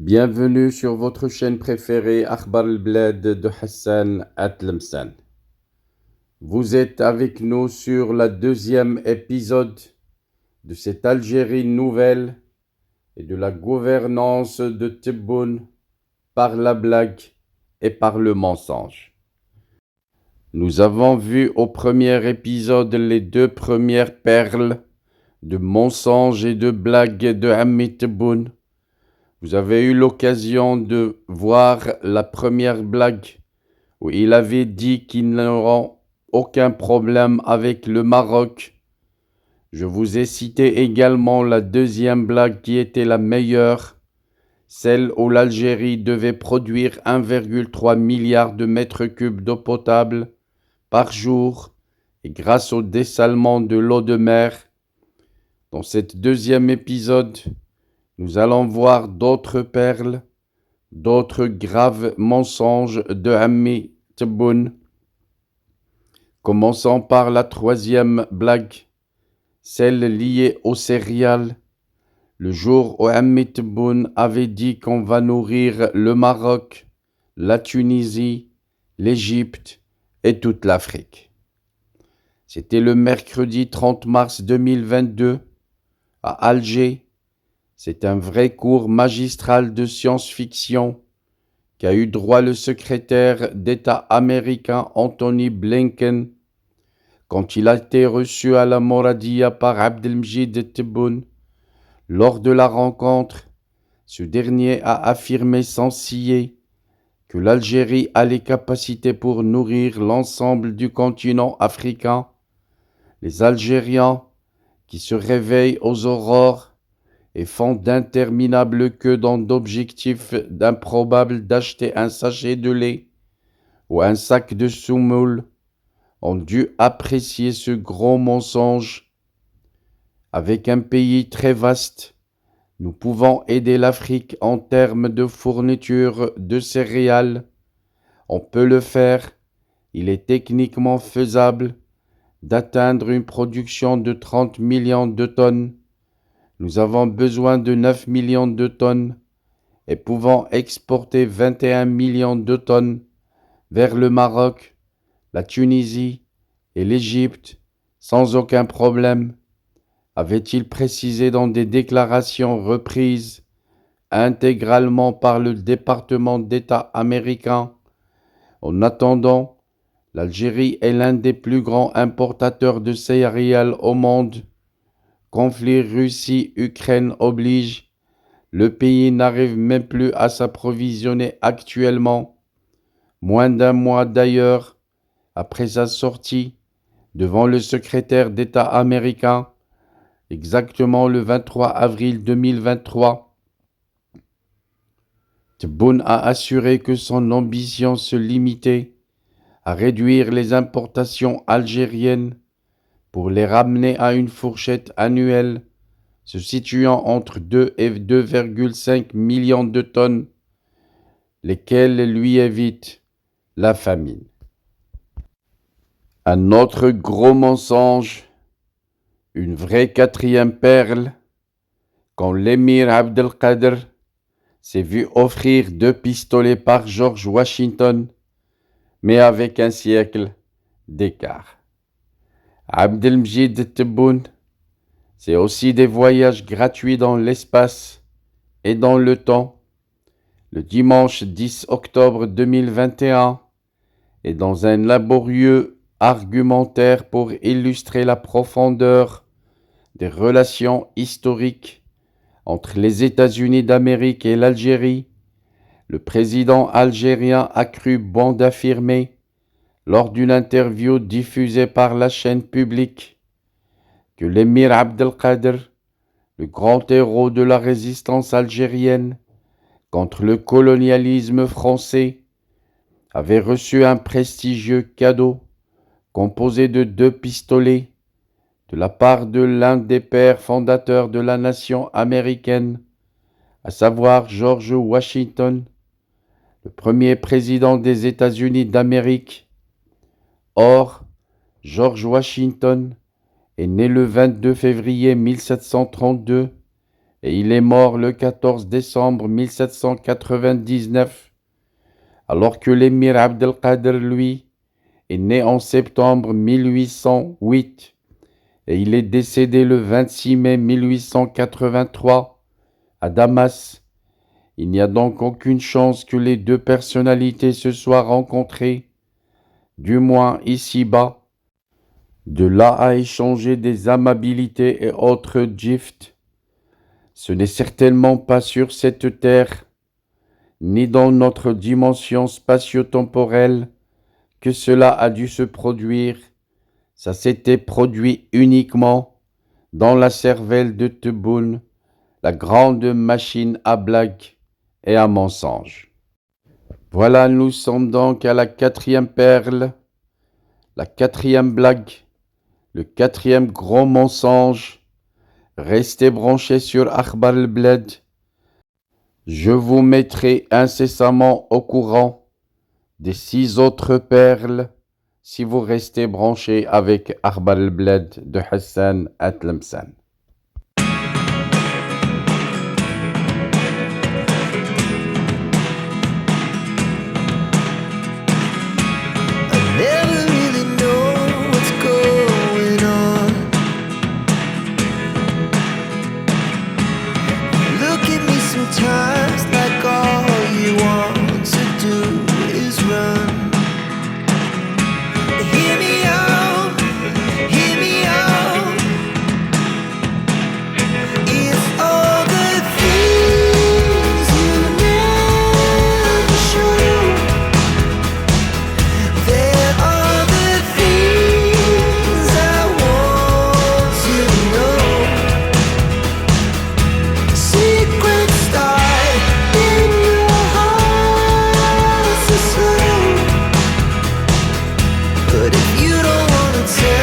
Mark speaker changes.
Speaker 1: Bienvenue sur votre chaîne préférée Akhbar al-Blad de Hassan Atlemsan. Vous êtes avec nous sur la deuxième épisode de cette Algérie nouvelle et de la gouvernance de Tebboune par la blague et par le mensonge. Nous avons vu au premier épisode les deux premières perles de mensonge et de blague de Hamid Tebboune. Vous avez eu l'occasion de voir la première blague où il avait dit qu'il n'aura aucun problème avec le Maroc. Je vous ai cité également la deuxième blague qui était la meilleure, celle où l'Algérie devait produire 1,3 milliard de mètres cubes d'eau potable par jour et grâce au dessalement de l'eau de mer. Dans cet deuxième épisode, nous allons voir d'autres perles, d'autres graves mensonges de Hamid Tebboune. Commençons par la troisième blague, celle liée aux céréales. Le jour où Hamid Tebboune avait dit qu'on va nourrir le Maroc, la Tunisie, l'Égypte et toute l'Afrique. C'était le mercredi 30 mars 2022 à Alger. C'est un vrai cours magistral de science-fiction qu'a eu droit le secrétaire d'État américain Anthony Blinken quand il a été reçu à la Mouradia par Abdelmjid Tebboune. Lors de la rencontre, ce dernier a affirmé sans ciller que l'Algérie a les capacités pour nourrir l'ensemble du continent africain. Les Algériens qui se réveillent aux aurores et font d'interminables queues dans d'objectifs d'improbable d'acheter un sachet de lait ou un sac de semoule, ont dû apprécier ce gros mensonge. Avec un pays très vaste, nous pouvons aider l'Afrique en termes de fourniture de céréales. On peut le faire. Il est techniquement faisable d'atteindre une production de 30 millions de tonnes. Nous avons besoin de 9 millions de tonnes et pouvons exporter 21 millions de tonnes vers le Maroc, la Tunisie et l'Égypte sans aucun problème, avait-il précisé dans des déclarations reprises intégralement par le département d'État américain. En attendant, l'Algérie est l'un des plus grands importateurs de céréales au monde. Conflit Russie-Ukraine oblige, le pays n'arrive même plus à s'approvisionner actuellement. Moins d'un mois d'ailleurs, après sa sortie devant le secrétaire d'État américain, exactement le 23 avril 2023, Tebboune a assuré que son ambition se limitait à réduire les importations algériennes pour les ramener à une fourchette annuelle se situant entre 2 et 2,5 millions de tonnes, lesquelles lui évitent la famine. Un autre gros mensonge, une vraie quatrième perle, quand l'émir Abdelkader s'est vu offrir 2 pistolets par George Washington, mais avec un siècle d'écart. Abdelmjid Tebboune, c'est aussi des voyages gratuits dans l'espace et dans le temps. Le dimanche 10 octobre 2021, et dans un laborieux argumentaire pour illustrer la profondeur des relations historiques entre les États-Unis d'Amérique et l'Algérie, le président algérien a cru bon d'affirmer, lors d'une interview diffusée par la chaîne publique, que l'émir Abdelkader, le grand héros de la résistance algérienne contre le colonialisme français, avait reçu un prestigieux cadeau composé de 2 pistolets de la part de l'un des pères fondateurs de la nation américaine, à savoir George Washington, le premier président des États-Unis d'Amérique. Or, George Washington est né le 22 février 1732 et il est mort le 14 décembre 1799, alors que l'émir Abdelkader, lui, est né en septembre 1808 et il est décédé le 26 mai 1883 à Damas. Il n'y a donc aucune chance que les deux personnalités se soient rencontrées, du moins ici-bas. De là à échanger des amabilités et autres gifts, ce n'est certainement pas sur cette terre, ni dans notre dimension spatio-temporelle, que cela a dû se produire. Ça s'était produit uniquement dans la cervelle de Tebboune, la grande machine à blagues et à mensonges. Voilà, nous sommes donc à la 4e perle, la 4e blague, le 4e gros mensonge. Restez branchés sur Akhbar al-Bled. Je vous mettrai incessamment au courant des 6 autres perles si vous restez branchés avec Akhbar al-Bled de Hassan Atlemsan.
Speaker 2: Sometimes like all you want to do is run. Hear me out, hear me out. If all the things you never show, there are the things I want you to know. Secrets start in your heart so slow. But if you don't wanna tell